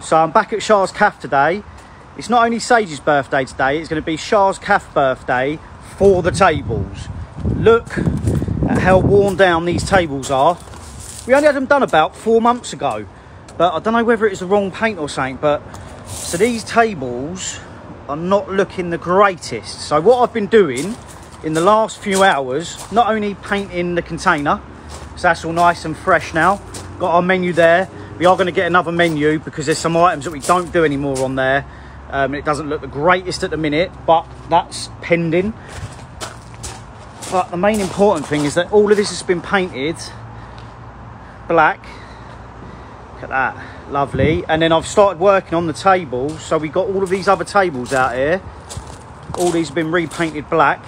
So I'm back at Shah's Cafe today. It's not only Sage's birthday today, it's going to be Shah's Cafe birthday for the tables. Look at how worn down these tables are. We only had them done about 4 months ago, but I don't know whether it's the wrong paint or something, but so these tables are not looking the greatest. So what I've been doing in the last few hours, not only painting the container, so that's all nice and fresh now, got our menu there. We are going to get another menu because there's some items that we don't do anymore on there. It doesn't look the greatest at the minute, but that's pending. But the main important thing is that all of this has been painted black. Look at that, lovely. And then I've started working on the tables. So we've got all of these other tables out here. All these have been repainted black.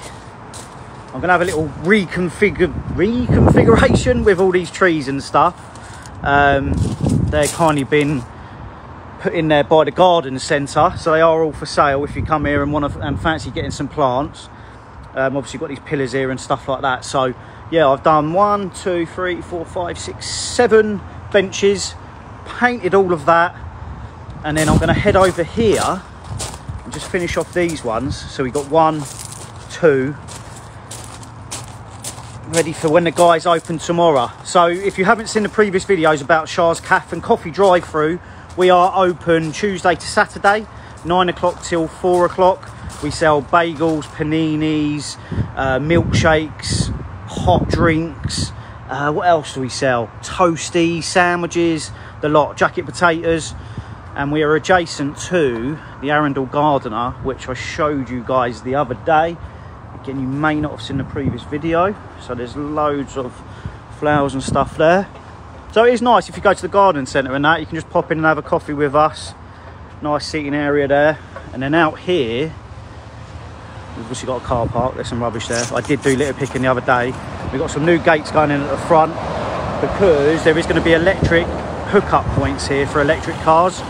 I'm going to have a little reconfiguration with all these trees and stuff. They're kindly been put in there by the garden centre, so they are all for sale if you come here and want to and fancy getting some plants. Obviously got these pillars here and stuff like that. So yeah, I've done 1, 2, 3, 4, 5, 6, 7 benches, painted all of that, and then I'm going to head over here and just finish off these ones. So we've got 1, 2 ready for when the guys open tomorrow. So if you haven't seen the previous videos about Shah's Cafe and Coffee Drive-Through, we are open Tuesday to Saturday, 9 o'clock till 4 o'clock. We sell bagels, paninis, milkshakes, hot drinks. What else do we sell? Toasties, sandwiches, the lot, jacket potatoes. And we are adjacent to the Arundel Gardener, which I showed you guys the other day. Again, you may not have seen the previous video. So there's loads of flowers and stuff there. So it is nice if you go to the garden centre and that, you can just pop in and have a coffee with us. Nice seating area there. And then out here, we've obviously got a car park. There's some rubbish there. I did do litter picking the other day. We've got some new gates going in at the front because there is going to be electric hookup points here for electric cars.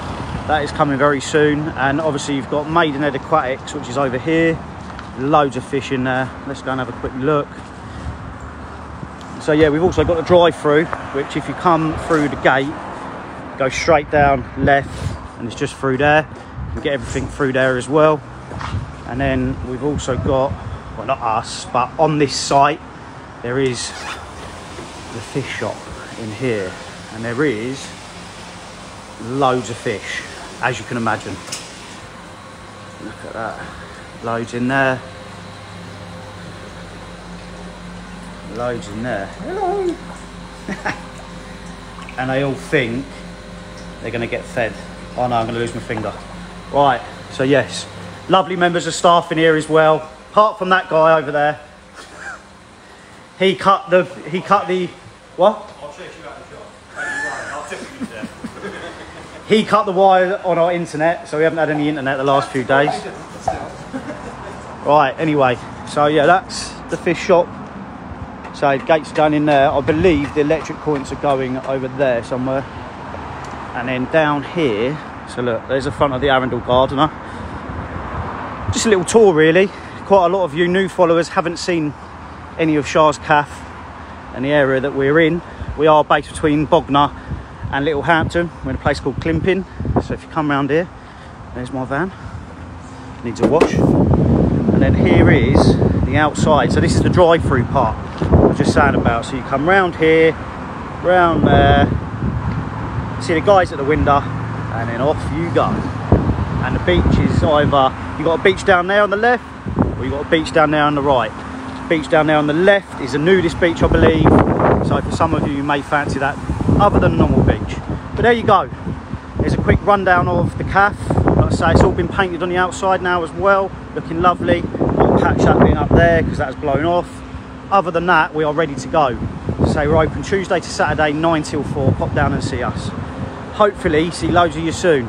That is coming very soon. And obviously you've got Maidenhead Aquatics, which is over here. Loads of fish in there. Let's go and have a quick look. So yeah, we've also got the drive-through, which if you come through the gate, go straight down left, and it's just through there. You can get everything through there as well. And then we've also got, well, not us, but on this site, there is the fish shop in here. And there is loads of fish, as you can imagine. Look at that. Loads in there. Loads in there. Hello. And they all think they're going to get fed. Oh no, I'm going to lose my finger. Right, so yes, lovely members of staff in here as well. Apart from that guy over there. He cut the what? I'll check you out the shop. I'll check you there. He cut the wire on our internet, so we haven't had any internet the last few days. Right, anyway, so yeah, that's the fish shop. So the gate's going in there. I believe the electric points are going over there somewhere. And then down here, so look, there's the front of the Arundel Gardener. Just a little tour really. Quite a lot of you new followers haven't seen any of Shah's Cafe and the area that we're in. We are based between Bognor and Littlehampton. We're in a place called Climping. So if you come around here, there's my van. Needs a wash. And then here is the outside. So this is the drive-through part I was just saying about. So you come round here, round there, see the guys at the window, and then off you go. And the beach is either, you got a beach down there on the left, or you got a beach down there on the right. The beach down there on the left is a nudist beach, I believe. So for some of you, you may fancy that other than a normal beach. But there you go. There's a quick rundown of the cafe. Like I say, it's all been painted on the outside now as well, looking lovely. Got a patch that being up there because that's blown off. Other than that, we are ready to go. So we're open Tuesday to Saturday, 9 till 4. Pop down and see us. Hopefully see loads of you soon.